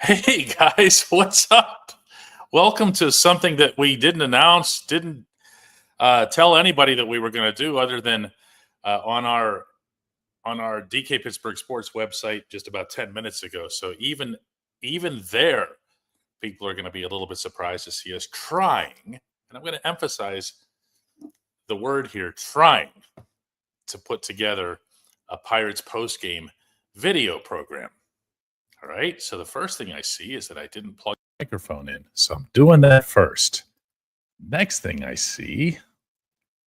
Hey guys, what's up? Welcome to something that we didn't announce, didn't tell anybody that we were going to do, other than on our DK Pittsburgh Sports website just about 10 minutes ago. So even there, people are going to be a little bit surprised to see us trying, and I'm going to emphasize the word here, trying to put together a Pirates postgame video program. All right, so the first thing I see is that I didn't plug the microphone in, so I'm doing that first. Next thing I see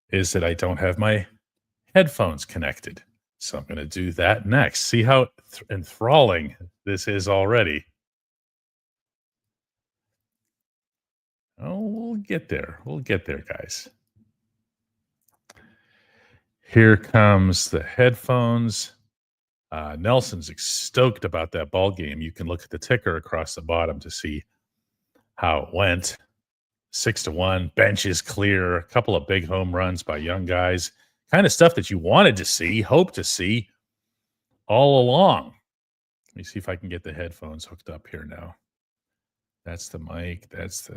is that I don't have my headphones connected, so I'm going to do that next. See how enthralling this is already. Oh, we'll get there. We'll get there, guys. Here comes the headphones. Nelson's stoked about that ball game. You can look at the ticker across the bottom to see how it went. 6-1, benches clear, a couple of big home runs by young guys, kind of stuff that you wanted to see, hoped to see all along. Let me see if I can get the headphones hooked up here now. That's the mic. That's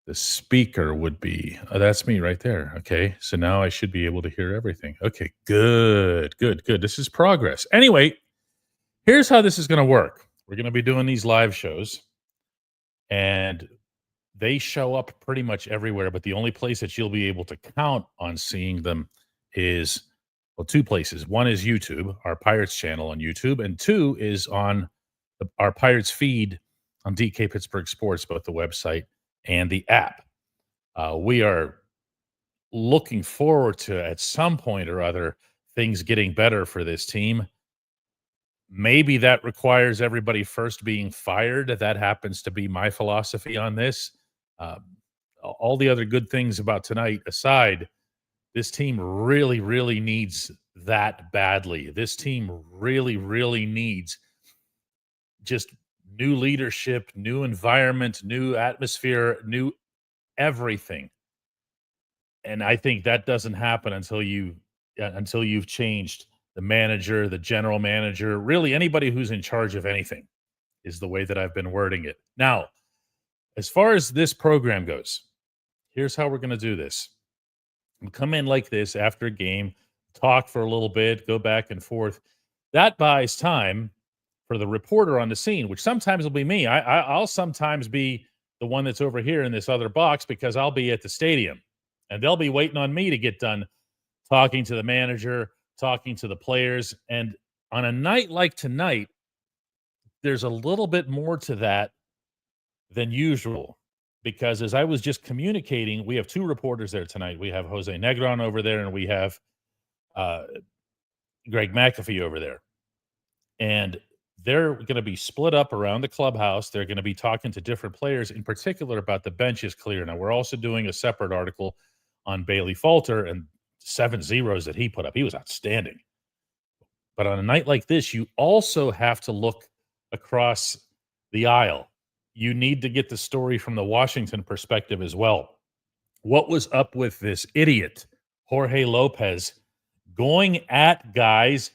the speaker would be. Oh, that's me right there. Okay, so now I should be able to hear everything. Okay, good. This is progress. Anyway, here's how this is going to work. We're going to be doing these live shows, and they show up pretty much everywhere, but the only place that you'll be able to count on seeing them is, well, two places. One is YouTube, our Pirates channel on YouTube, and two is on our Pirates feed on DK Pittsburgh Sports, both the website and the app. We are looking forward to, at some point or other, things getting better for this team. Maybe that requires everybody first being fired. That happens to be my philosophy on this. All the other good things about tonight aside, this team really, really needs that badly. This team really, really needs just new leadership, new environment, new atmosphere, new everything. And I think that doesn't happen until you've changed the manager, the general manager, really anybody who's in charge of anything, is the way that I've been wording it. Now, as far as this program goes, here's how we're going to do this. We'll come in like this after a game, talk for a little bit, go back and forth. That buys time for the reporter on the scene, which sometimes will be me. I'll sometimes be the one that's over here in this other box because I'll be at the stadium, and they'll be waiting on me to get done talking to the manager, talking to the players. And on a night like tonight, there's a little bit more to that than usual, because as I was just communicating, we have two reporters there tonight. We have Jose Negron over there, and we have Greg McAfee over there. And they're going to be split up around the clubhouse. They're going to be talking to different players, in particular about the benches clear. Now, we're also doing a separate article on Bailey Falter and 7 zeros that he put up. He was outstanding. But on a night like this, you also have to look across the aisle. You need to get the story from the Washington perspective as well. What was up with this idiot, Jorge Lopez, going at guys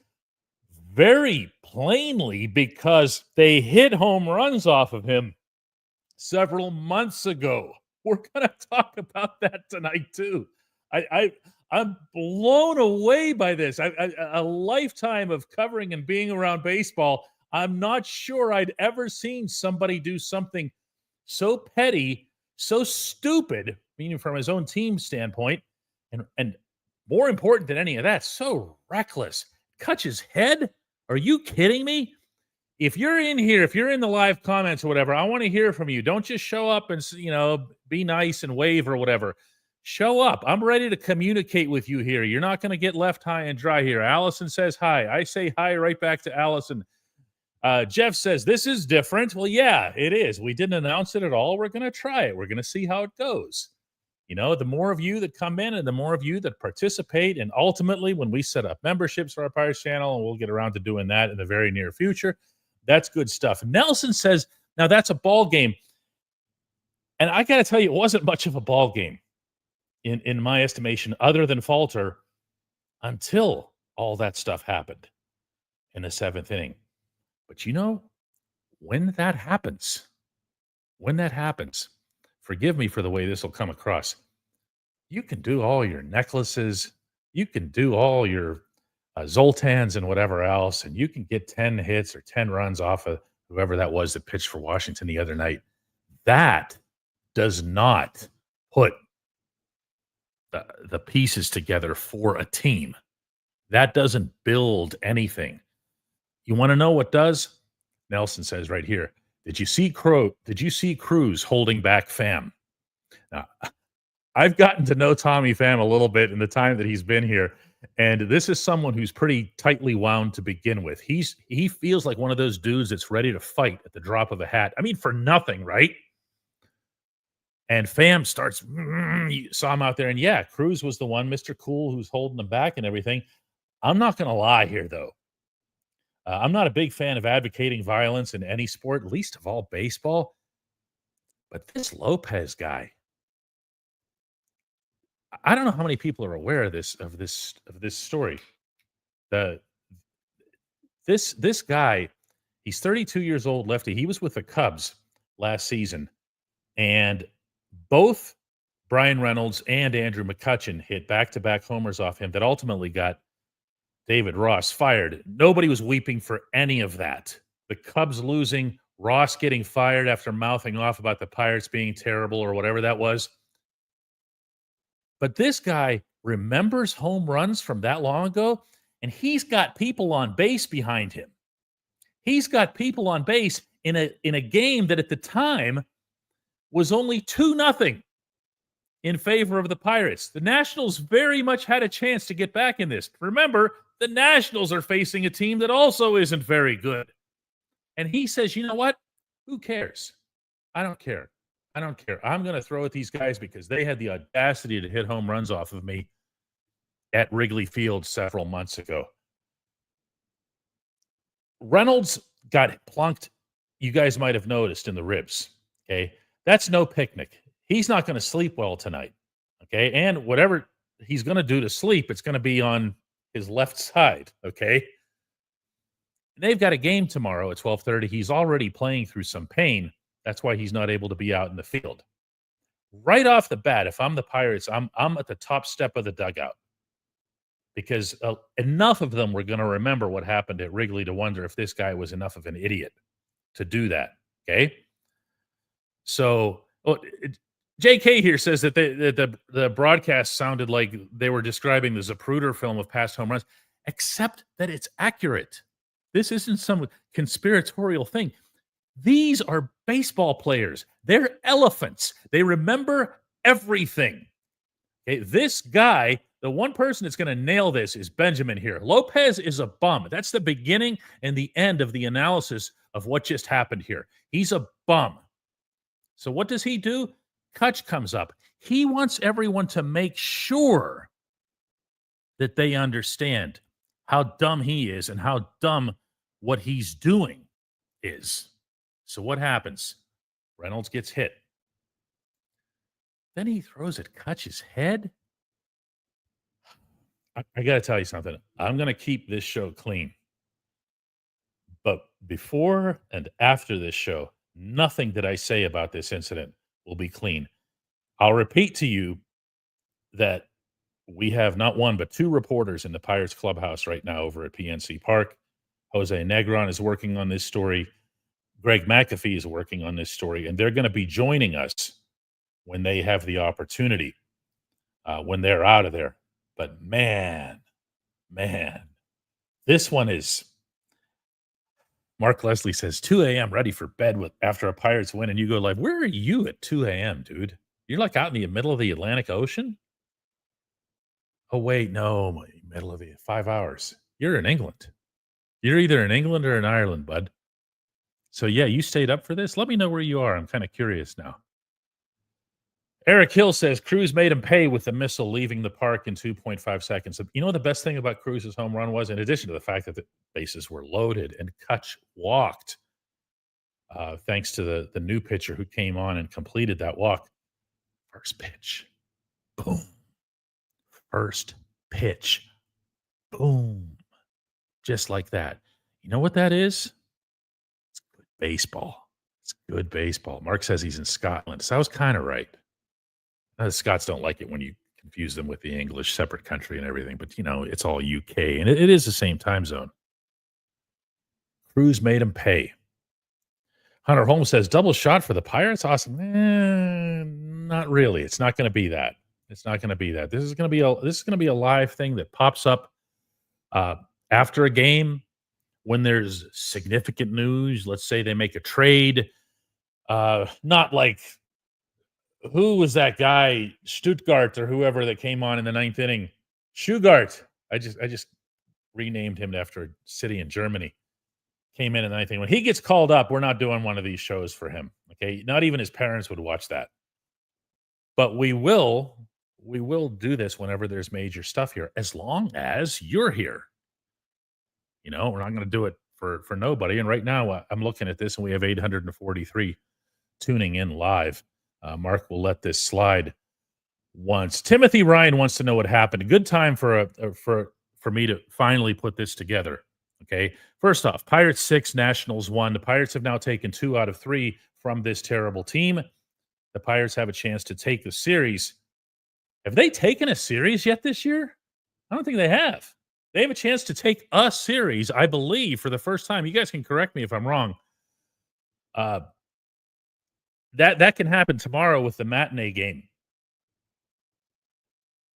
very plainly because they hit home runs off of him several months ago? We're going to talk about that tonight too. I'm blown away by this. A lifetime of covering and being around baseball. I'm not sure I'd ever seen somebody do something so petty, so stupid, meaning from his own team standpoint, and more important than any of that, so reckless. Kutch's head? Are you kidding me? If you're in here, if you're in the live comments or whatever, I want to hear from you. Don't just show up and, be nice and wave or whatever. Show up. I'm ready to communicate with you here. You're not going to get left high and dry here. Allison says hi. I say hi right back to Allison. Jeff says, this is different. Well, yeah, it is. We didn't announce it at all. We're going to try it. We're going to see how it goes. The more of you that come in and the more of you that participate, and ultimately when we set up memberships for our Pirates channel, and we'll get around to doing that in the very near future, that's good stuff. Nelson says, now that's a ball game. And I got to tell you, it wasn't much of a ball game in my estimation, other than Falter, until all that stuff happened in the 7th inning. But when that happens, forgive me for the way this will come across. You can do all your necklaces, you can do all your Zoltans and whatever else, and you can get 10 hits or 10 runs off of whoever that was that pitched for Washington the other night. That does not put the pieces together for a team. That doesn't build anything. You want to know what does? Nelson says right here. Did you see Cruz holding back Pham? Now, I've gotten to know Tommy Pham a little bit in the time that he's been here, and this is someone who's pretty tightly wound to begin with. He feels like one of those dudes that's ready to fight at the drop of a hat. I mean, for nothing, right? And Pham starts, you saw him out there, and yeah, Cruz was the one, Mr. Cool, who's holding him back and everything. I'm not going to lie here, though. I'm not a big fan of advocating violence in any sport, least of all baseball. But this Lopez guy, I don't know how many people are aware of this story. This guy, he's 32 years old, lefty. He was with the Cubs last season, and both Brian Reynolds and Andrew McCutchen hit back-to-back homers off him that ultimately got David Ross fired. Nobody was weeping for any of that. The Cubs losing, Ross getting fired after mouthing off about the Pirates being terrible or whatever that was. But this guy remembers home runs from that long ago, and he's got people on base behind him. He's got people on base in a game that at the time was only 2-0 in favor of the Pirates. The Nationals very much had a chance to get back in this. Remember, the Nationals are facing a team that also isn't very good. And he says, you know what? Who cares? I don't care. I'm going to throw at these guys because they had the audacity to hit home runs off of me at Wrigley Field several months ago. Reynolds got plunked, you guys might have noticed, in the ribs. Okay. That's no picnic. He's not going to sleep well tonight. Okay. And whatever he's going to do to sleep, it's going to be on his left side. Okay. They've got a game tomorrow at 12:30. He's already playing through some pain. That's why he's not able to be out in the field. Right off the bat, if I'm the Pirates, I'm at the top step of the dugout because enough of them were going to remember what happened at Wrigley to wonder if this guy was enough of an idiot to do that. Okay. So JK here says that the broadcast sounded like they were describing the Zapruder film of past home runs, except that it's accurate. This isn't some conspiratorial thing. These are baseball players. They're elephants. They remember everything. Okay, this guy, the one person that's going to nail this is Benjamin here. Lopez is a bum. That's the beginning and the end of the analysis of what just happened here. He's a bum. So what does he do? Kutch comes up. He wants everyone to make sure that they understand how dumb he is and how dumb what he's doing is. So what happens? Reynolds gets hit. Then he throws at Kutch's head. I got to tell you something. I'm going to keep this show clean. But before and after this show, nothing that I say about this incident will be clean. I'll repeat to you that we have not one but two reporters in the Pirates clubhouse right now over at PNC Park. Jose Negron is working on this story. Greg McAfee is working on this story, and they're going to be joining us when they have the opportunity, when they're out of there. But man, this one is. Mark Leslie says 2 a.m. ready for bed after a Pirates win, and you go like, where are you at 2 a.m., dude? You're like out in the middle of the Atlantic Ocean? Oh, wait, no, middle of the 5 hours. You're in England. You're either in England or in Ireland, bud. So, yeah, you stayed up for this? Let me know where you are. I'm kind of curious now. Eric Hill says Cruz made him pay with the missile leaving the park in 2.5 seconds. You know the best thing about Cruz's home run was, in addition to the fact that the bases were loaded and Kutch walked, thanks to the new pitcher who came on and completed that walk. First pitch. Boom. First pitch. Boom. Just like that. You know what that is? It's good baseball. It's good baseball. Mark says he's in Scotland. So I was kind of right. The Scots don't like it when you confuse them with the English, separate country and everything. But, it's all UK, and it is the same time zone. Cruz made him pay. Hunter Holmes says, double shot for the Pirates? Awesome. Not really. It's not going to be that. It's not going to be that. This is going to be a live thing that pops up after a game when there's significant news. Let's say they make a trade. Not like, who was that guy, Stuttgart or whoever that came on in the ninth inning? Schugart. I just renamed him after a city in Germany. Came in the ninth inning. When he gets called up, we're not doing one of these shows for him. Okay, not even his parents would watch that. But we will do this whenever there's major stuff here, as long as you're here. We're not going to do it for nobody. And right now, I'm looking at this, and we have 843 tuning in live. Mark will let this slide once. Timothy Ryan wants to know what happened. A good time for me to finally put this together. Okay. First off, Pirates 6, Nationals 1. The Pirates have now taken 2 out of 3 from this terrible team. The Pirates have a chance to take the series. Have they taken a series yet this year? I don't think they have. They have a chance to take a series, I believe, for the first time. You guys can correct me if I'm wrong. That can happen tomorrow with the matinee game.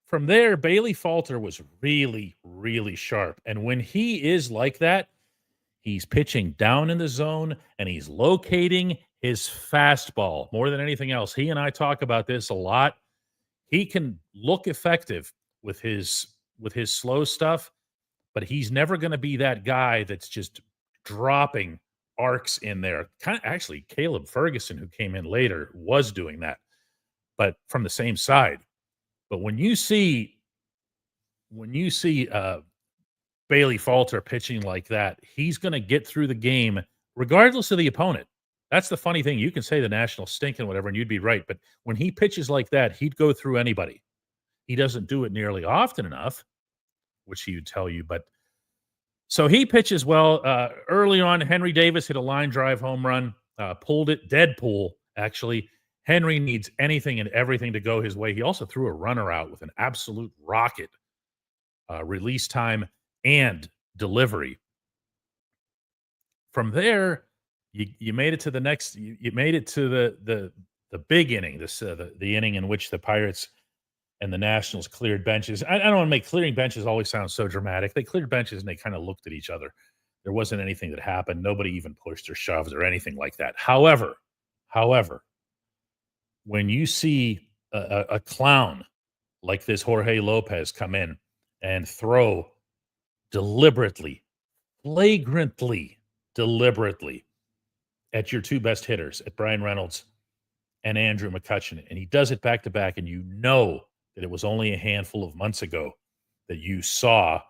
From there, Bailey Falter was really, really sharp. And when he is like that, he's pitching down in the zone and he's locating his fastball more than anything else. He and I talk about this a lot. He can look effective with his slow stuff, but he's never going to be that guy that's just dropping arcs in there. Actually, Caleb Ferguson, who came in later, was doing that, but from the same side. But when you see Bailey Falter pitching like that, he's going to get through the game regardless of the opponent. That's the funny thing. You can say the Nationals stink and whatever, and you'd be right. But when he pitches like that, he'd go through anybody. He doesn't do it nearly often enough, which he would tell you. But so he pitches well. Early on, Henry Davis hit a line drive home run, pulled it, dead pull, actually. Henry needs anything and everything to go his way. He also threw a runner out with an absolute rocket, release time and delivery. From there, you made it to the next. You made it to the big inning. The inning in which the Pirates and the Nationals cleared benches. I don't want to make clearing benches always sound so dramatic. They cleared benches and they kind of looked at each other. There wasn't anything that happened. Nobody even pushed or shoved or anything like that. However, when you see a clown like this Jorge Lopez come in and throw deliberately, flagrantly, deliberately at your two best hitters, at Brian Reynolds and Andrew McCutchen, and he does it back-to-back, and you know that it was only a handful of months ago that you saw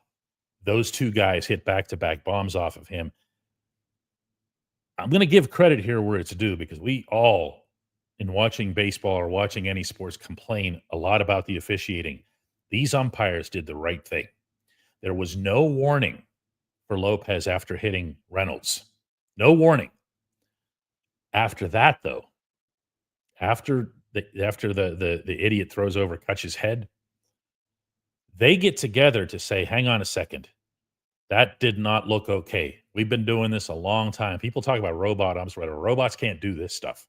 those two guys hit back-to-back bombs off of him. I'm going to give credit here where it's due, because we all, in watching baseball or watching any sports, complain a lot about the officiating. These umpires did the right thing. There was no warning for Lopez after hitting Reynolds. No warning. After that, though, after the idiot throws over Kutch's head, they get together to say, hang on a second. That did not look okay. We've been doing this a long time. People talk about robot umps, whatever. Robots can't do this stuff.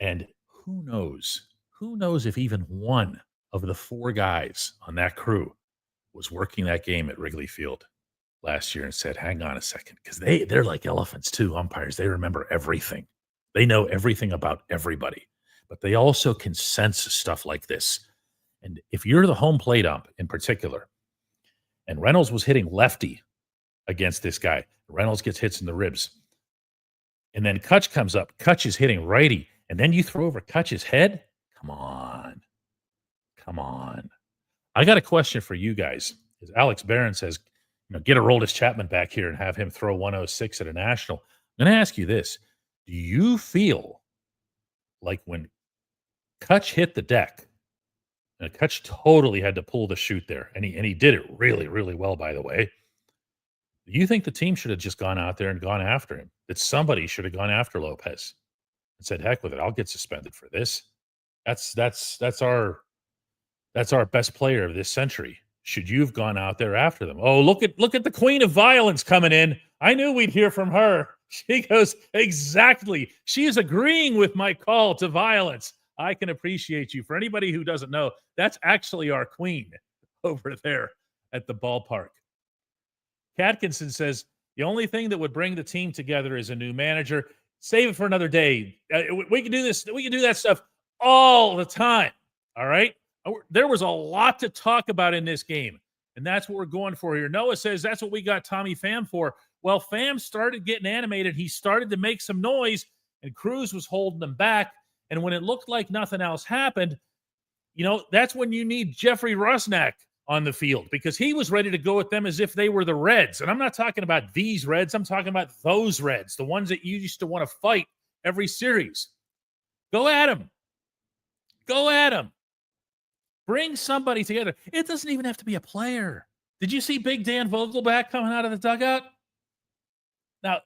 And who knows if even one of the 4 guys on that crew was working that game at Wrigley Field last year and said, hang on a second, because they're like elephants too, umpires. They remember everything. They know everything about everybody, but they also can sense stuff like this. And if you're the home plate ump in particular, and Reynolds was hitting lefty against this guy, Reynolds gets hits in the ribs, and then Kutch comes up, Kutch is hitting righty, and then you throw over Kutch's head? Come on. I got a question for you guys. As Alex Barron says, get Aroldis Chapman back here and have him throw 106 at a national. I'm going to ask you this. Do you feel like when Kutch hit the deck, and Kutch totally had to pull the chute there, and he did it really, really well, by the way. You think the team should have just gone out there and gone after him? That somebody should have gone after Lopez and said, "Heck with it, I'll get suspended for this." That's our best player of this century. Should you have gone out there after them? Oh, look at the queen of violence coming in. I knew we'd hear from her. She goes, exactly. She is agreeing with my call to violence. I can appreciate you. For anybody who doesn't know, that's actually our queen over there at the ballpark. Catkinson says the only thing that would bring the team together is a new manager. Save it for another day. We can do this. We can do that stuff all the time. All right. There was a lot to talk about in this game, and that's what we're going for here. Noah says that's what we got Tommy Pham for. Well, Pham started getting animated. He started to make some noise, and Cruz was holding them back. And when it looked like nothing else happened, that's when you need Jeffrey Rusnak on the field, because he was ready to go at them as if they were the Reds. And I'm not talking about these Reds. I'm talking about those Reds, the ones that you used to want to fight every series. Go at them. Go at them. Bring somebody together. It doesn't even have to be a player. Did you see Big Dan Vogelback coming out of the dugout? Now,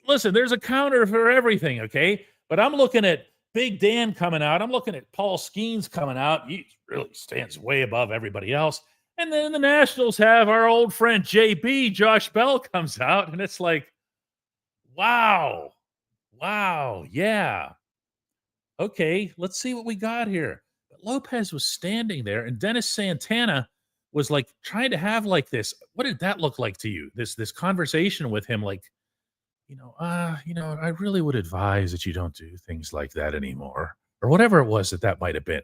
listen, there's a counter for everything, okay? But I'm looking at Big Dan coming out. I'm looking at Paul Skeens coming out. He really stands way above everybody else. And then the Nationals have our old friend JB, Josh Bell, comes out. And it's like, wow, yeah. Okay, let's see what we got here. But Lopez was standing there, and Dennis Santana was like trying to have like this. What did that look like to you? This conversation with him, like, I really would advise that you don't do things like that anymore, or whatever it was that might have been.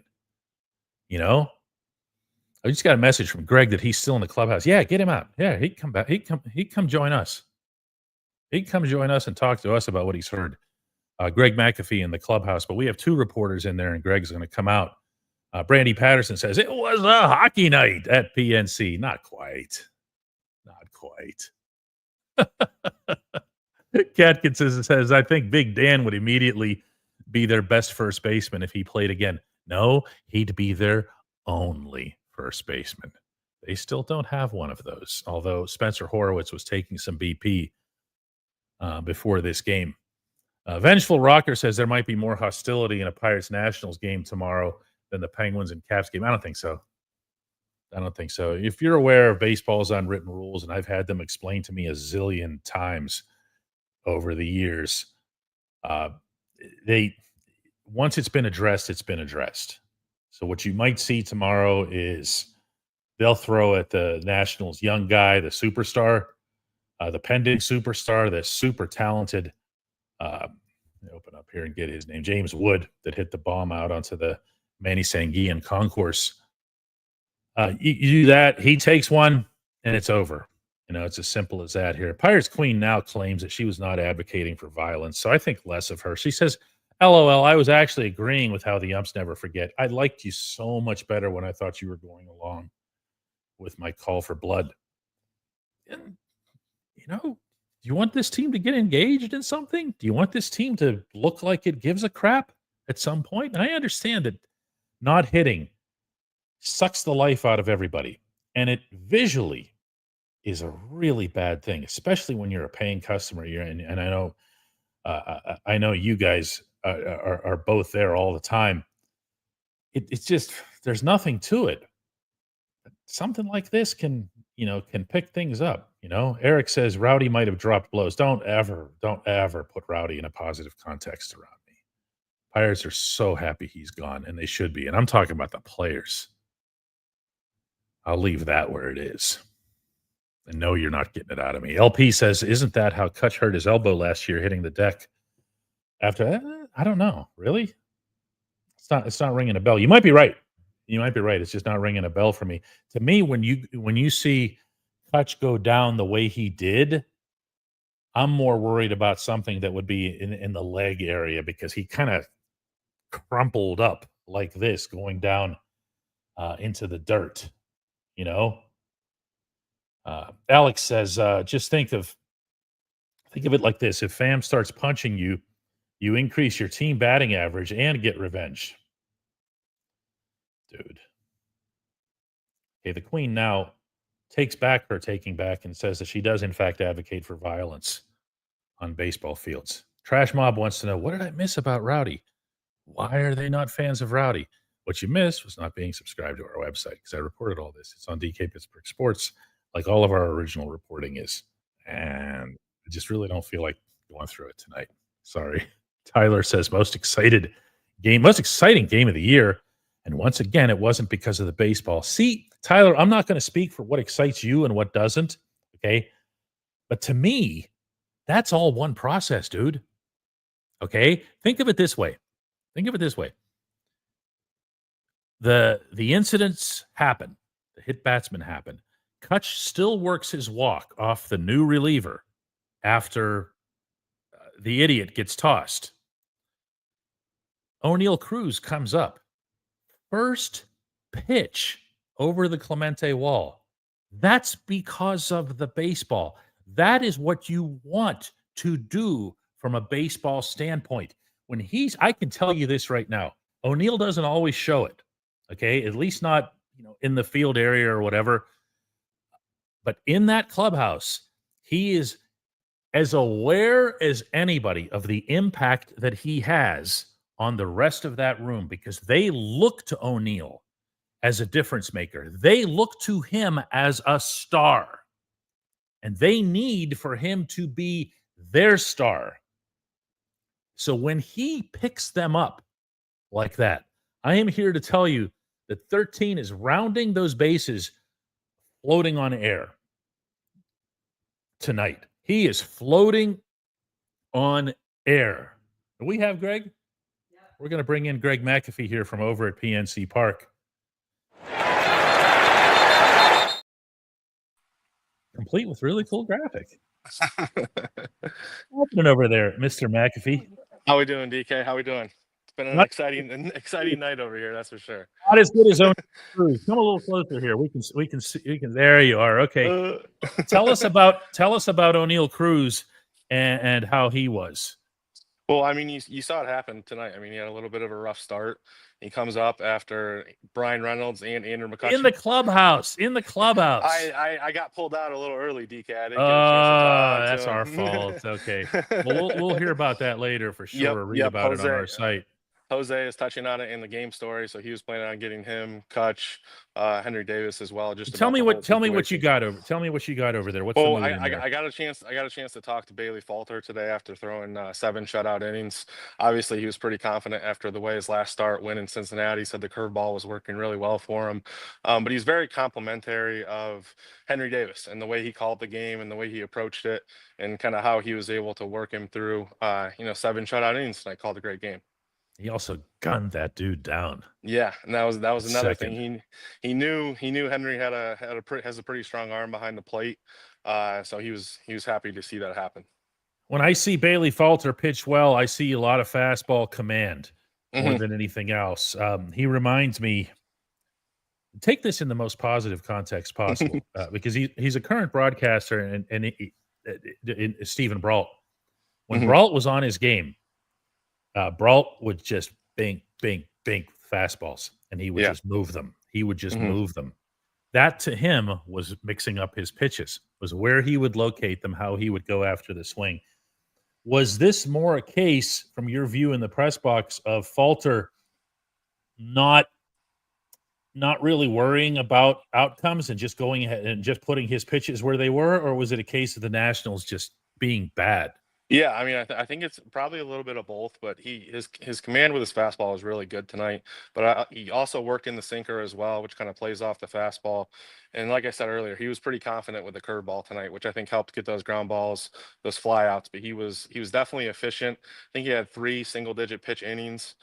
I just got a message from Greg that he's still in the clubhouse. Yeah, get him out. Yeah, he'd come back. He'd come join us. He'd come join us and talk to us about what he's heard. Greg McAfee in the clubhouse, but we have two reporters in there, and Greg's going to come out. Brandy Patterson says, it was a hockey night at PNC. Not quite. Catkinson says, I think Big Dan would immediately be their best first baseman if he played again. No, he'd be their only first baseman. They still don't have one of those, although Spencer Horowitz was taking some BP before this game. Vengeful Rocker says there might be more hostility in a Pirates Nationals game tomorrow than the Penguins and Caps game. I don't think so. If you're aware of baseball's unwritten rules, and I've had them explained to me a zillion times over the years, once it's been addressed, it's been addressed. So what you might see tomorrow is they'll throw at the Nationals young guy, the superstar, the pending superstar, the super talented. Open up here and get his name, James Wood, that hit the bomb out onto the Manny Sanguillen concourse. You do that, he takes one, and it's over. It's as simple as that here. Pirates Queen now claims that she was not advocating for violence, so I think less of her. She says, LOL, I was actually agreeing with how the umps never forget. I liked you so much better when I thought you were going along with my call for blood. And, do you want this team to get engaged in something? Do you want this team to look like it gives a crap at some point? And I understand that not hitting sucks the life out of everybody. And it visually is a really bad thing, especially when you're a paying customer. And I know you guys are both there all the time. It's just, there's nothing to it. Something like this can pick things up. Eric says Rowdy might have dropped blows. Don't ever put Rowdy in a positive context around me. Pirates are so happy he's gone, and they should be. And I'm talking about the players. I'll leave that where it is. And no, you're not getting it out of me. LP says, isn't that how Kutch hurt his elbow last year hitting the deck? After that, I don't know. Really? It's not ringing a bell. You might be right. It's just not ringing a bell for me. To me, when you see Kutch go down the way he did, I'm more worried about something that would be in the leg area, because he kind of crumpled up like this going down into the dirt. Alex says, just think of it like this. If Pham starts punching you, you increase your team batting average and get revenge. Dude. Okay, the Queen now takes back her taking back and says that she does, in fact, advocate for violence on baseball fields. Trash Mob wants to know, what did I miss about Rowdy? Why are they not fans of Rowdy? What you missed was not being subscribed to our website, because I reported all this. It's on DK Pittsburgh Sports, like all of our original reporting is. And I just really don't feel like going through it tonight. Sorry. Tyler says most exciting game of the year. And once again, it wasn't because of the baseball. See, Tyler, I'm not going to speak for what excites you and what doesn't. Okay. But to me, that's all one process, dude. Okay. Think of it this way. The incidents happen. The hit batsman happen. Kutch still works his walk off the new reliever after the idiot gets tossed. O'Neal Cruz comes up. First pitch over the Clemente wall. That's because of the baseball. That is what you want to do from a baseball standpoint. I can tell you this right now. O'Neal doesn't always show it. Okay, at least not, in the field area or whatever. But in that clubhouse, he is as aware as anybody of the impact that he has on the rest of that room, because they look to O'Neal as a difference maker. They look to him as a star, and they need for him to be their star. So when he picks them up like that, I am here to tell you that 13 is rounding those bases, floating on air tonight. He is floating on air. Do we have Greg? Yeah. We're going to bring in Greg McAfee here from over at PNC Park. Complete with really cool graphic. What's happening over there, Mr. McAfee? How we doing, DK? How we doing? It's been an exciting night over here, that's for sure. Not as good as O'Neal Cruz. Come a little closer here. We can see. There you are. Okay. Tell us about O'Neal Cruz and how he was. Well, I mean, you saw it happen tonight. I mean, he had a little bit of a rough start. He comes up after Brian Reynolds and Andrew McCutcheon. In the clubhouse. I got pulled out a little early, DK. I didn't get a chance to talk that's to him. our fault. Okay. Well, we'll hear about that later for sure. Read about it on our site. Jose is touching on it in the game story, so he was planning on getting him, Kutch, Henry Davis as well. Tell me what you got over. Tell me what you got over there. What's the mood in there? I got a chance to talk to Bailey Falter today after throwing 7 shutout innings. Obviously, he was pretty confident after the way his last start went in Cincinnati. Said the curveball was working really well for him, but he's very complimentary of Henry Davis and the way he called the game and the way he approached it, and kind of how he was able to work him through 7 shutout innings. And I called a great game. He also gunned that dude down. Yeah, and that was another thing. He knew Henry has a pretty strong arm behind the plate, so he was happy to see that happen. When I see Bailey Falter pitch well, I see a lot of fastball command more than anything else. He reminds me. Take this in the most positive context possible, because he's a current broadcaster, and Stephen Brault. When Brault was on his game, Brault would just bing, bing, bing fastballs, and he would just move them. He would just move them. That to him was mixing up his pitches, was where he would locate them, how he would go after the swing. Was this more a case, from your view in the press box, of Falter not really worrying about outcomes and just going ahead and just putting his pitches where they were, or was it a case of the Nationals just being bad? Yeah, I mean, I think it's probably a little bit of both, but his command with his fastball was really good tonight. But he also worked in the sinker as well, which kind of plays off the fastball. And like I said earlier, he was pretty confident with the curveball tonight, which I think helped get those ground balls, those flyouts. But he was definitely efficient. I think he had 3 single-digit pitch innings,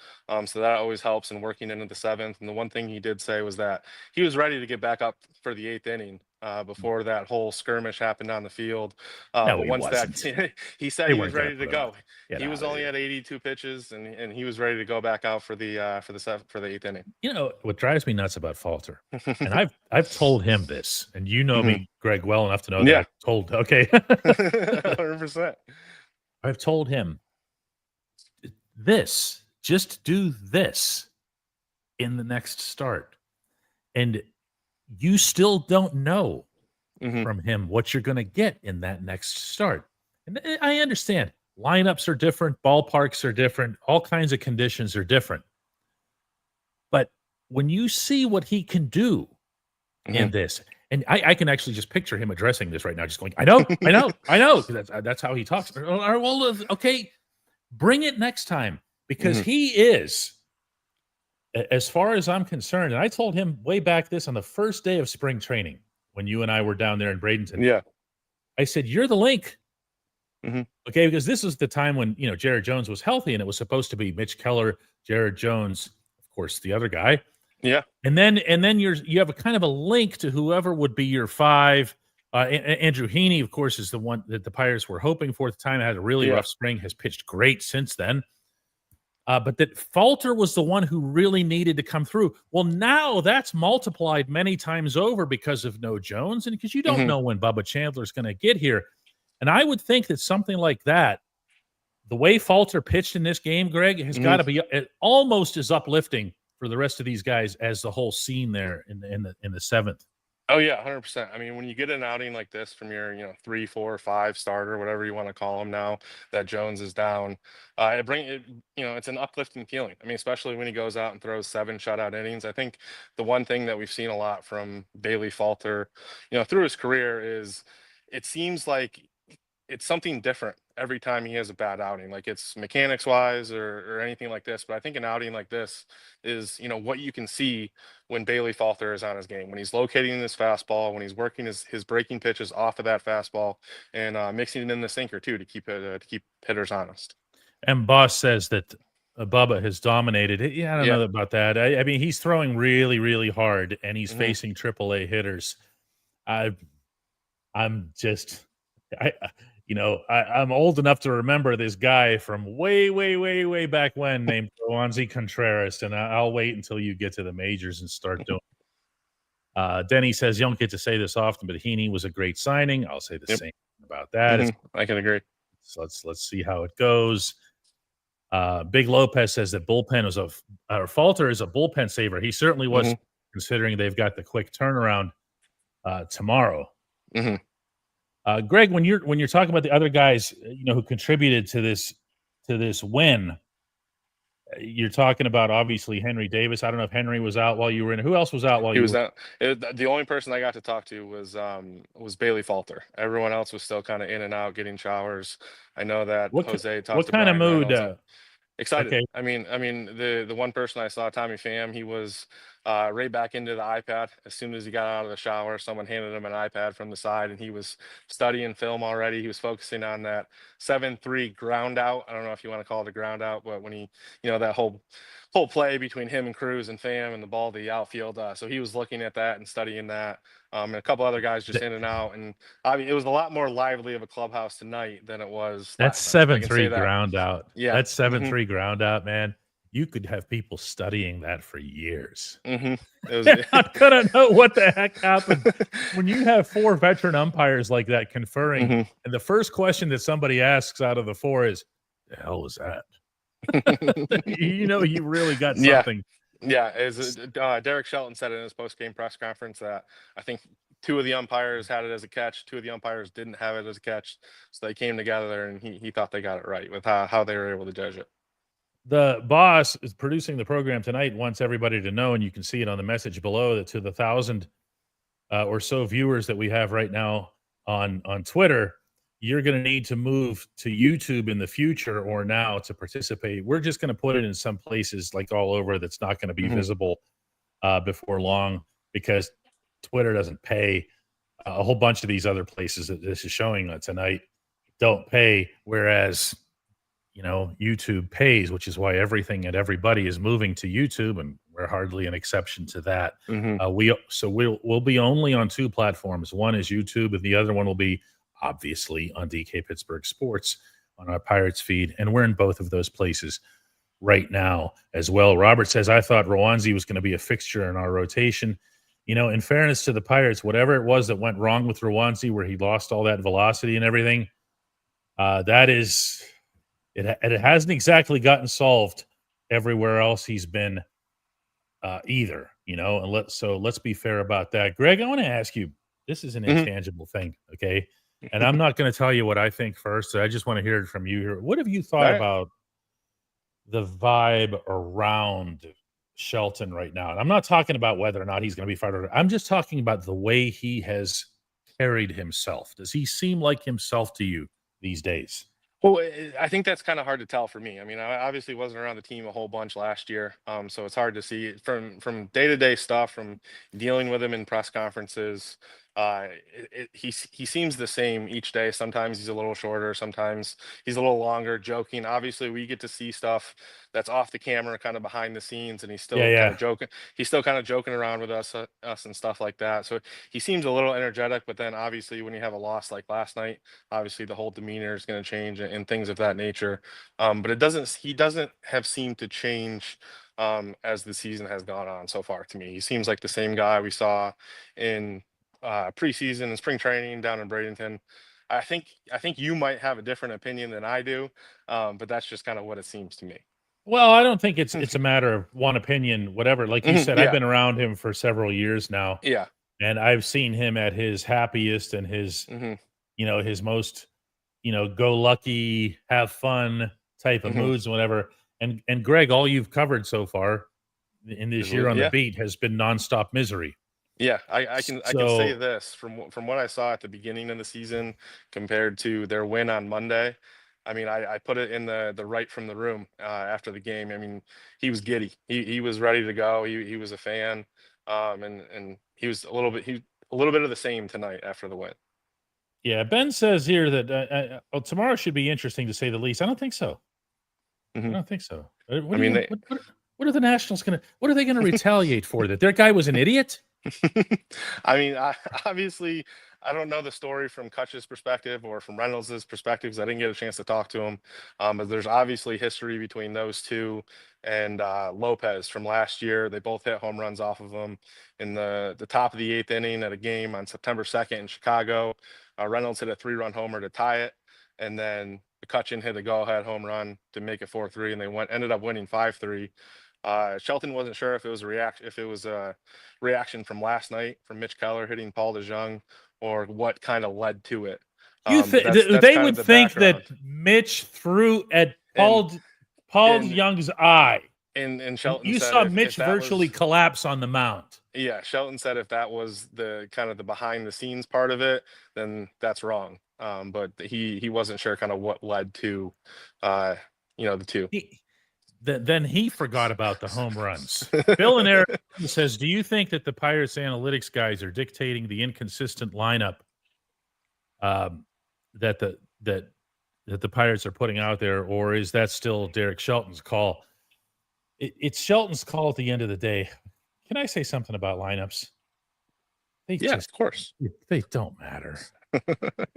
so that always helps in working into the 7th. And the one thing he did say was that he was ready to get back up for the 8th inning. Before that whole skirmish happened on the field. No, but he wasn't. He said he was ready to go. He was only at 82 pitches, and he was ready to go back out for the 8th inning. You know what drives me nuts about Falter, and I've told him this, and you know me, Greg, well enough to know that I've told. Okay, 100%. I've told him this. Just do this in the next start, and you still don't know from him what you're going to get in that next start. And I understand lineups are different, ballparks are different, all kinds of conditions are different. But when you see what he can do in this, and I can actually just picture him addressing this right now, just going, I know. That's how he talks. Well, okay, bring it next time, because he is, as far as I'm concerned, and I told him way back this on the first day of spring training when you and I were down there in Bradenton. Yeah. I said, you're the link. Okay, because this was the time when, Jared Jones was healthy, and it was supposed to be Mitch Keller, Jared Jones, of course, the other guy. Yeah. And then you have a kind of a link to whoever would be your 5. Andrew Heaney, of course, is the one that the Pirates were hoping for at the time. Had a really rough spring, has pitched great since then. But that Falter was the one who really needed to come through. Well, now that's multiplied many times over because of no Jones, and because you don't know when Bubba Chandler's going to get here. And I would think that something like that, the way Falter pitched in this game, Greg, has got to be almost as uplifting for the rest of these guys as the whole scene there in the 7th. Oh yeah, 100%. I mean, when you get an outing like this from your 3, 4, 5 starter, whatever you want to call him now, that Jones is down, it's an uplifting feeling. I mean, especially when he goes out and throws 7 shutout innings. I think the one thing that we've seen a lot from Bailey Falter, through his career, is it seems like it's something different every time he has a bad outing, like it's mechanics wise or anything like this. But I think an outing like this is, what you can see when Bailey Falter is on his game, when he's locating his fastball, when he's working his breaking pitches off of that fastball, and mixing it in the sinker too, to keep hitters honest. And Boss says that Bubba has dominated. Yeah, I don't know about that. I mean, he's throwing really, really hard, and he's facing AAA hitters. I'm old enough to remember this guy from way, way, way, way back when named Roansy Contreras, and I'll wait until you get to the majors and start doing it. Denny says, you don't get to say this often, but Heaney was a great signing. I'll say the same about that. I can agree. So let's see how it goes. Big Lopez says that Falter is a bullpen saver. He certainly was, considering they've got the quick turnaround tomorrow. Greg, when you're talking about the other guys, who contributed to this win, you're talking about obviously Henry Davis. I don't know if Henry was out while you were in. Who else was out while you were? He was out. The only person I got to talk to was Bailey Falter. Everyone else was still kind of in and out, getting showers. I know that Jose talked. What kind of mood? Excited. Okay. I mean, the one person I saw, Tommy Pham, he was right back into the iPad. As soon as he got out of the shower, someone handed him an iPad from the side, and he was studying film already. He was focusing on that 7-3 ground out. I don't know if you want to call it a ground out, but when he, that whole play between him and Cruz and Pham and the ball to the outfield. So he was looking at that and studying that. And a couple other guys just in and out. And I mean, it was a lot more lively of a clubhouse tonight than it was. That's 7-3 ground out. Yeah. That's 7-3 ground out, man. You could have people studying that for years. I'm gonna know what the heck happened when you have 4 veteran umpires like that conferring, and the first question that somebody asks out of the 4 is, "The hell was that?" You really got something. Yeah, as Derek Shelton said in his post-game press conference, that I think 2 of the umpires had it as a catch, 2 of the umpires didn't have it as a catch, so they came together, and he thought they got it right with how they were able to judge it. The boss is producing the program tonight, wants everybody to know, and you can see it on the message below, that to the 1,000 or so viewers that we have right now on Twitter, you're going to need to move to YouTube in the future or now to participate. We're just going to put it in some places like all over that's not going to be visible before long, because Twitter doesn't pay. A whole bunch of these other places that this is showing tonight don't pay, whereas YouTube pays, which is why everything and everybody is moving to YouTube, and we're hardly an exception to that. We'll be only on 2 platforms. One is YouTube, and the other one will be obviously on DK Pittsburgh Sports on our Pirates feed, and we're in both of those places right now as well. Robert says, I thought Roansy was going to be a fixture in our rotation. In fairness to the Pirates, whatever it was that went wrong with Roansy, where he lost all that velocity and everything, it hasn't exactly gotten solved everywhere else he's been either, and let's be fair about that. Greg, I want to ask you, This is an Mhm. intangible thing, okay? And I'm not going to tell you what I think first. I just want to hear it from you here. What have you thought Alright. about the vibe around Shelton right now? And I'm not talking about whether or not he's going to be fired. I'm just talking about the way he has carried himself. Does he seem like himself to you these days? Well, I think that's kind of hard to tell for me. I mean, I obviously wasn't around the team a whole bunch last year, so it's hard to see from day to day stuff, from dealing with him in press conferences. He seems the same each day. Sometimes he's a little shorter, sometimes he's a little longer. Joking. Obviously, we get to see stuff that's off the camera, kind of behind the scenes, and he's Yeah, still kind of yeah. joking. He's still kind of joking around with us and stuff like that. So he seems a little energetic, but then obviously when you have a loss like last night, obviously the whole demeanor is going to change and things of that nature. But he doesn't have seemed to change as the season has gone on so far to me. He seems like the same guy we saw in preseason and spring training down in Bradenton. I think you might have a different opinion than I do, but that's just kind of what it seems to me. Well, I don't think it's a matter of one opinion, whatever. Like you Mhm, said, I've yeah, been around him for several years now, yeah, and I've seen him at his happiest and his, hmm his most, go lucky, have fun type of hmm moods and whatever. And Greg, all you've covered so far in this year on the yeah. beat has been nonstop misery. Yeah, I can say So this from what I saw at the beginning of the season compared to their win on Monday. I mean, I put it in the right from the room after the game. I mean, he was giddy. He was ready to go. He was a fan, and he a little bit of the same tonight after the win. yeah, Ben says here that tomorrow should be interesting to say the least. I don't think so. I hmm don't think so. What I are you mean, gonna what are the Nationals gonna what are they gonna retaliate for? That their guy was an idiot? I mean, obviously, I don't know the story from Kutch's perspective or from Reynolds's perspective because I didn't get a chance to talk to him. But there's obviously history between those two and Lopez from last year. They both hit home runs off of him in the top of the eighth inning at a game on September 2nd in Chicago. Reynolds hit a 3-run homer to tie it, and then McCutcheon hit a go-ahead home run to make it 4-3, and they ended up winning 5-3. Shelton wasn't sure if it was a reaction from last night from Mitch Keller hitting Paul DeJong or what kind of led to it. You But that's they kind of would the think that background. Mitch threw at And Paul and Young's eye, and and Shelton you said saw if Mitch that virtually was collapse on the mound. yeah, Shelton said if that was the kind of the behind the scenes part of it, then that's wrong. But he wasn't sure kind of what led to uh the two. He then he forgot about the home runs. Bill in Arizona says, "Do you think that the Pirates analytics guys are dictating the inconsistent lineup um, that the Pirates are putting out there, or is that still Derek Shelton's call?" It's Shelton's call at the end of the day. Can I say something about lineups? They Yeah, just of course. they don't matter.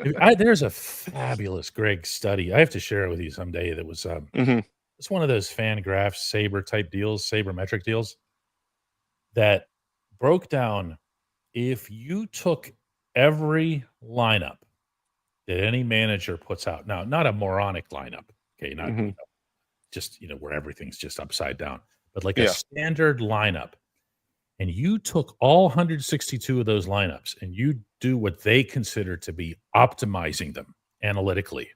There's a fabulous Greg study. I have to share it with you someday. That was hmm it's one of those fan graphs, Saber type deals, sabermetric deals that broke down if you took every lineup that any manager puts out. Now, not a moronic lineup, okay, not hmm just where everything's just upside down, but like a Yeah. standard lineup. And you took all 162 of those lineups and you do what they consider to be optimizing them analytically.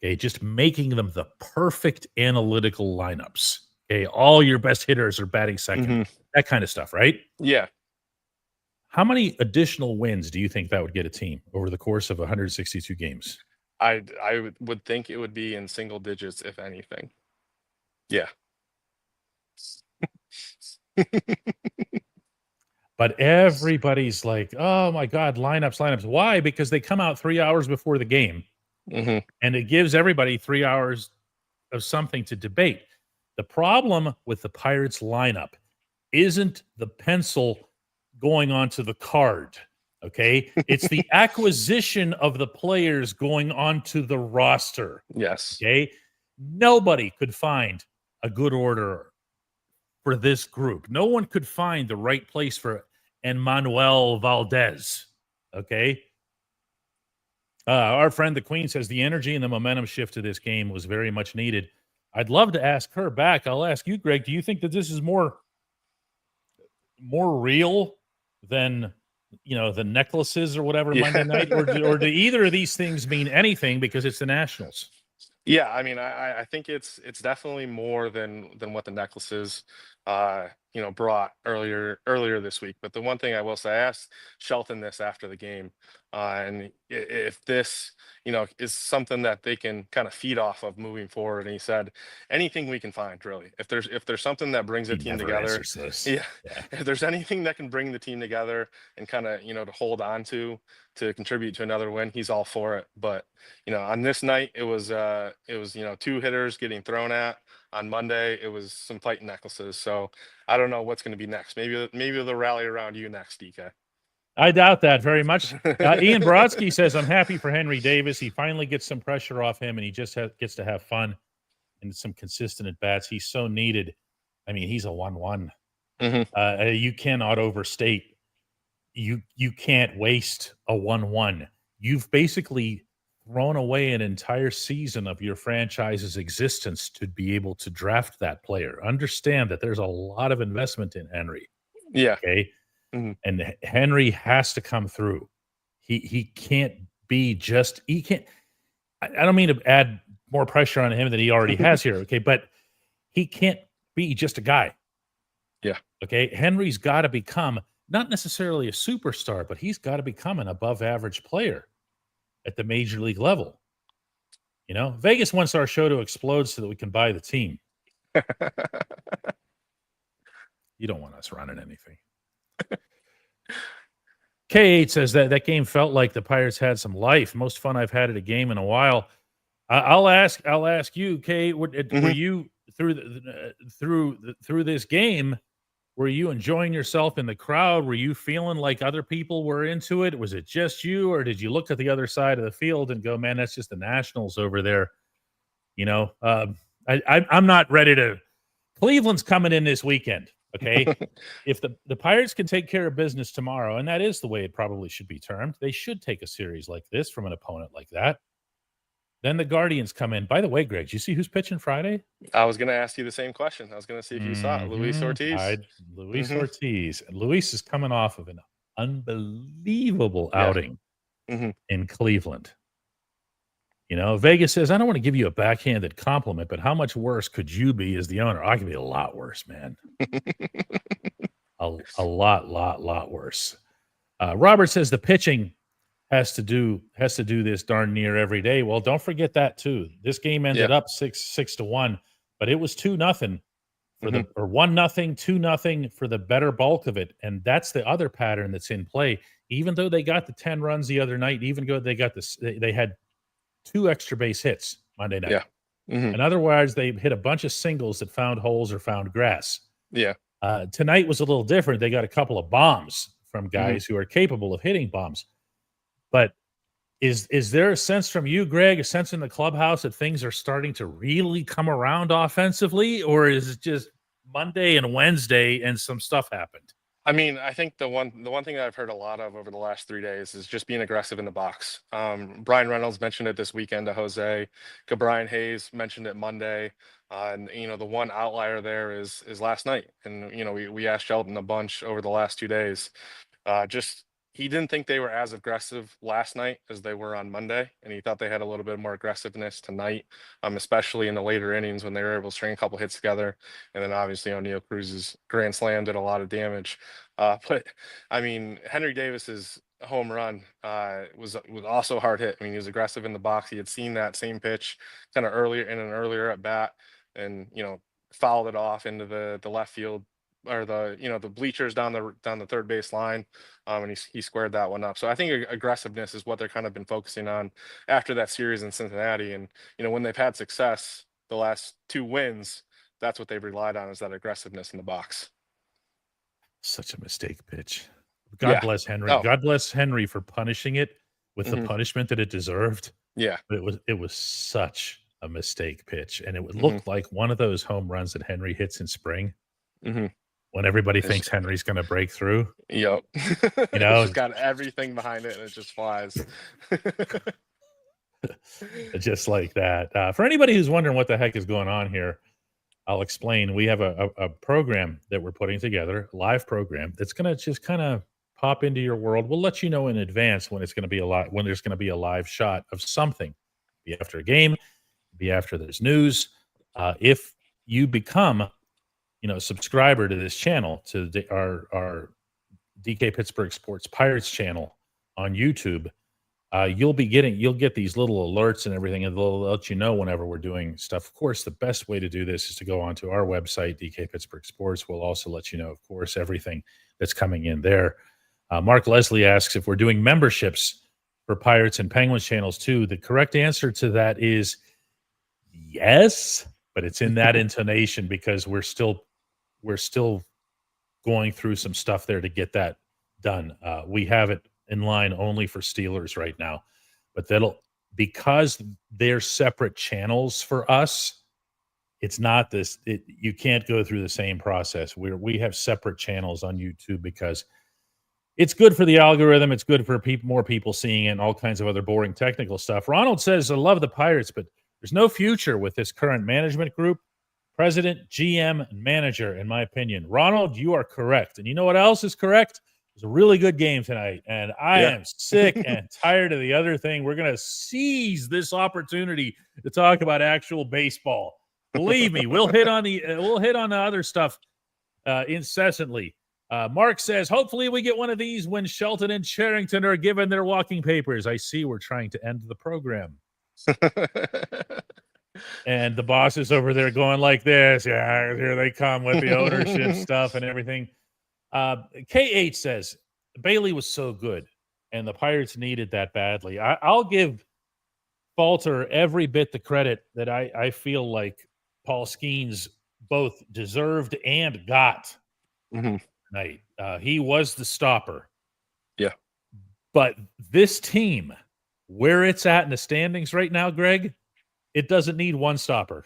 Okay, just making them the perfect analytical lineups. Okay, all your best hitters are batting second, hmm that kind of stuff, right? Yeah. How many additional wins do you think that would get a team over the course of 162 games? I would think it would be in single digits, if anything. Yeah. But everybody's like, "Oh my god, lineups, lineups." Why? Because they come out 3 hours before the game, hmm and it gives everybody 3 hours of something to debate. The problem with the Pirates lineup isn't the pencil going onto the card, okay? It's the acquisition of the players going onto the roster, Yes. okay? Nobody could find a good order for this group. No one could find the right place for Emmanuel Valdez, okay? Our friend the Queen says the energy and the momentum shift to this game was very much needed. I'd love to ask her back. I'll ask you, Greg. Do you think that this is more real than the necklaces or whatever Yeah. Monday night, or do either of these things mean anything because it's the Nationals? Yeah, I mean, I think it's definitely more than what the necklaces brought earlier this week. But the one thing I will say, I asked Shelton this after the game, and if this is something that they can kind of feed off of moving forward, and he said anything we can find, really. If there's something that brings a He team never together, answers this. yeah, Yeah. if there's anything that can bring the team together and kind of to hold on to contribute to another win, he's all for it. But on this night, it was two hitters getting thrown at. On Monday, it was some fighting necklaces. So I don't know what's going to be next. Maybe they'll rally around you next, DK. I doubt that very much. Ian Brodsky says, I'm happy for Henry Davis. He finally gets some pressure off him, and he just gets to have fun and some consistent at-bats. He's so needed. I mean, he's a 1-1. You cannot overstate. You can't waste a 1-1. You've basically thrown away an entire season of your franchise's existence to be able to draft that player. Understand that there's a lot of investment in Henry. Yeah. Okay. And Henry has to come through. He can't be just, he can't, I don't mean to add more pressure on him than he already has here. Okay. But he can't be just a guy. Yeah. Okay. Henry's got to become not necessarily a superstar, but he's got to become an above average player at the major league level. Vegas wants our show to explode so that we can buy the team. You don't want us running anything. K8 says that game felt like the Pirates had some life. Most fun I've had at a game in a while. I'll ask you, K. Were you through this game? Were you enjoying yourself in the crowd? Were you feeling like other people were into it? Was it just you, or did you look at the other side of the field and go, "Man, that's just the Nationals over there"? I'm not ready to. Cleveland's coming in this weekend. Okay. If the Pirates can take care of business tomorrow, and that is the way it probably should be termed, they should take a series like this from an opponent like that. Then the Guardians come in. By the way, Greg, did you see who's pitching Friday? I was going to ask you the same question. I was going to see if you saw it. Luis Ortiz. Luis Ortiz. And Luis is coming off of an unbelievable outing in Cleveland. Vegas says, I don't want to give you a backhanded compliment, but how much worse could you be as the owner? I could be a lot worse, man. a lot worse. Robert says the pitching has to do this darn near every day. Well, don't forget that too. This game ended up 6-1, but it was 2-0 for the or 1-0, 2-0 for the better bulk of it. And that's the other pattern that's in play. Even though they got the 10 runs the other night, even though they got they had 2 extra base hits Monday night. Yeah. In other words, they hit a bunch of singles that found holes or found grass. Yeah. Tonight was a little different. They got a couple of bombs from guys who are capable of hitting bombs. But is there a sense from you, Greg, a sense in the clubhouse that things are starting to really come around offensively, or is it just Monday and Wednesday and some stuff happened? I mean, I think the one thing that I've heard a lot of over the last 3 days is just being aggressive in the box. Brian Reynolds mentioned it this weekend to Jose. Brian Hayes mentioned it Monday. And the one outlier there is last night. And we asked Sheldon a bunch over the last 2 days. He didn't think they were as aggressive last night as they were on Monday, and he thought they had a little bit more aggressiveness tonight, especially in the later innings when they were able to string a couple hits together. And then obviously O'Neill Cruz's grand slam did a lot of damage. But I mean, Henry Davis's home run was also hard hit. I mean, he was aggressive in the box. He had seen that same pitch kind of earlier in an earlier at bat, and fouled it off into the left field, or the bleachers down the third base line, and he squared that one up. So I think aggressiveness is what they're kind of been focusing on after that series in Cincinnati. And when they've had success, the last 2 wins, that's what they've relied on, is that aggressiveness in the box. Such a mistake pitch. God bless Henry. God bless Henry for punishing it with the punishment that it deserved. Yeah, but it was such a mistake pitch, and it looked like one of those home runs that Henry hits in spring. When everybody thinks Henry's going to break through. Yep. It's just got everything behind it, and it just flies. Just like that. For anybody who's wondering what the heck is going on here, I'll explain. We have a program that we're putting together, a live program, that's going to just kind of pop into your world. We'll let you know in advance when it's going to be when there's going to be a live shot of something. Be after a game, be after there's news. If you become, a subscriber to this channel, to our DK Pittsburgh Sports Pirates channel on YouTube, you'll get these little alerts and everything, and they'll let you know whenever we're doing stuff. Of course, the best way to do this is to go onto our website, DK Pittsburgh Sports. We'll also let you know, of course, everything that's coming in there. Mark Leslie asks if we're doing memberships for Pirates and Penguins channels too. The correct answer to that is yes, but it's in that intonation because we're still going through some stuff there to get that done. We have it in line only for Steelers right now, but because they're separate channels for us, it's not this. You can't go through the same process. We have separate channels on YouTube because it's good for the algorithm. It's good for more people seeing it and all kinds of other boring technical stuff. Ronald says, I love the Pirates, but there's no future with this current management group, president, GM, and manager, in my opinion. Ronald, you are correct. And you know what else is correct? It was a really good game tonight, and I am sick and tired of the other thing. We're going to seize this opportunity to talk about actual baseball. Believe me, we'll hit on the other stuff incessantly. Mark says, hopefully we get one of these when Shelton and Charrington are given their walking papers. I see we're trying to end the program. And the boss is over there going like this. Yeah, here they come with the ownership stuff and everything. KH says, Bailey was so good, and the Pirates needed that badly. I'll give Falter every bit the credit that I feel like Paul Skeens both deserved and got tonight. He was the stopper. Yeah. But this team, where it's at in the standings right now, Greg, it doesn't need one stopper.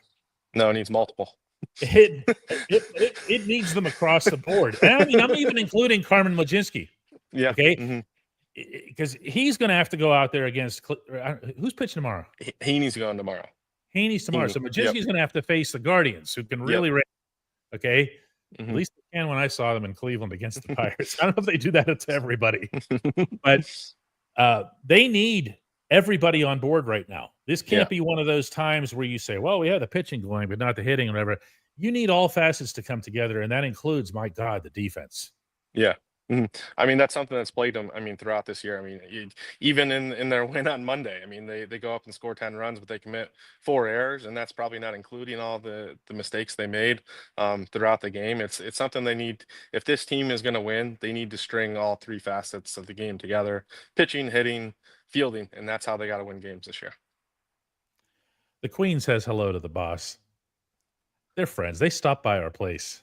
No, it needs multiple. It needs them across the board. And I mean, I'm even including Carmen Mlodzinski. Yeah. Okay. Because he's going to have to go out there against who's pitching tomorrow? Heaney's going tomorrow. Heaney's tomorrow. So Mlodzinski's going to have to face the Guardians, who can really okay. At least they can when I saw them in Cleveland against the Pirates. I don't know if they do that to everybody. But they need everybody on board right now. This can't be one of those times where you say, well, we have the pitching going, but not the hitting or whatever. You need all facets to come together, and that includes, my God, the defense. Yeah. I mean, that's something that's plagued them, throughout this year. I mean, even in their win on Monday, I mean, they go up and score 10 runs, but they commit 4 errors, and that's probably not including all the mistakes they made throughout the game. It's something they need. If this team is going to win, they need to string all 3 facets of the game together: pitching, hitting, fielding, and that's how they got to win games this year. The Queen says hello to the boss. They're friends. They stopped by our place.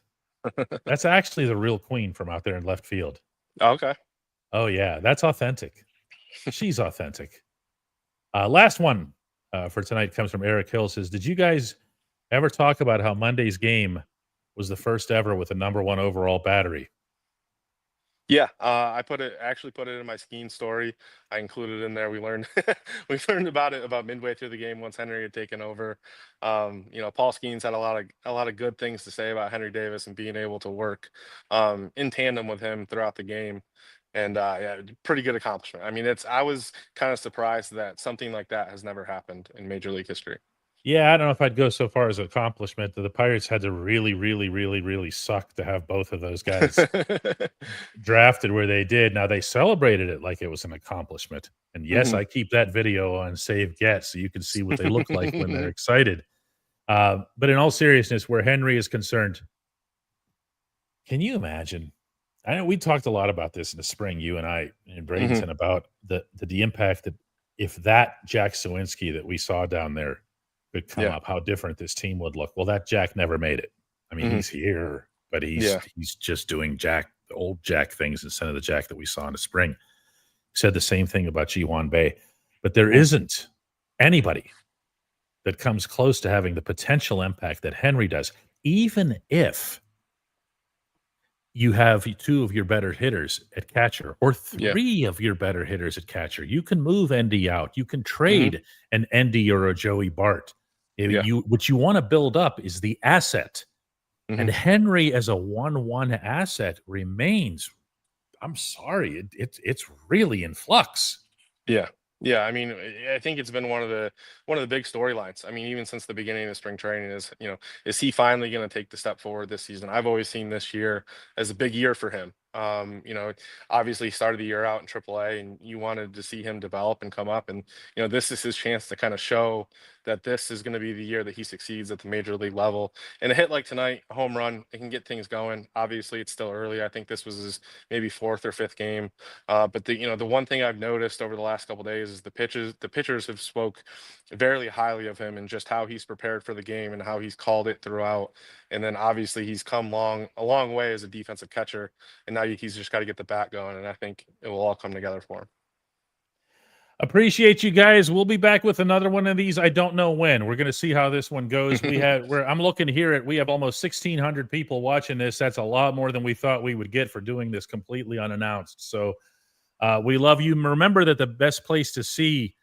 That's actually the real Queen from out there in left field. Oh, okay. Oh, yeah. That's authentic. She's authentic. Last one for tonight comes from Eric Hill. Says, did you guys ever talk about how Monday's game was the first ever with a number 1 overall battery? Yeah, I actually put it in my skiing story. I included in there. We learned about it about midway through the game once Henry had taken over. Paul Skeens had a lot of good things to say about Henry Davis and being able to work in tandem with him throughout the game. And pretty good accomplishment. I mean, I was kind of surprised that something like that has never happened in Major League history. Yeah, I don't know if I'd go so far as accomplishment. The Pirates had to really, really, really, really suck to have both of those guys drafted where they did. Now, they celebrated it like it was an accomplishment. And yes, I keep that video on Save Get so you can see what they look like when they're excited. But in all seriousness, where Henry is concerned, can you imagine? I know we talked a lot about this in the spring, you and I in Bradenton, about the impact that if that Jack Sawinski that we saw down there could come up, how different this team would look. Well, that Jack never made it. I mean, he's here, but he's just doing the old Jack things instead of the Jack that we saw in the spring. Said the same thing about Ji-Hwan Bae, but there isn't anybody that comes close to having the potential impact that Henry does, even if you have 2 of your better hitters at catcher or 3 of your better hitters at catcher. You can move ND out. You can trade an ND or a Joey Bart. What you want to build up is the asset. And Henry as a 1-1 asset remains, I'm sorry, it's really in flux. Yeah. Yeah, I mean, I think it's been one of the big storylines. I mean, even since the beginning of spring training is, is he finally going to take the step forward this season? I've always seen this year as a big year for him. Obviously he started the year out in AAA, and you wanted to see him develop and come up, and this is his chance to kind of show that this is going to be the year that he succeeds at the major league level. And a hit like tonight, a home run, it can get things going. Obviously, it's still early. I think this was his maybe fourth or fifth game. But the one thing I've noticed over the last couple of days is the pitchers have spoke very highly of him and just how he's prepared for the game and how he's called it throughout. And then obviously he's come a long way as a defensive catcher, and now he's just got to get the bat going. And I think it will all come together for him. Appreciate you guys. We'll be back with another one of these. I don't know when. We're going to see how this one goes. I'm looking here we have almost 1,600 people watching this. That's a lot more than we thought we would get for doing this completely unannounced. So we love you. Remember that the best place to see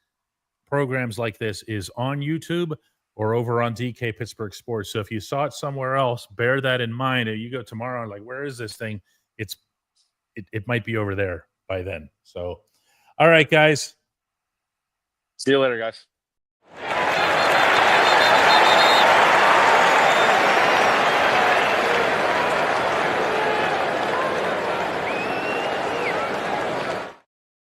programs like this is on YouTube or over on DK Pittsburgh Sports. So if you saw it somewhere else, bear that in mind. You go tomorrow, like, where is this thing? It might be over there by then. So, all right, guys. See you later, guys.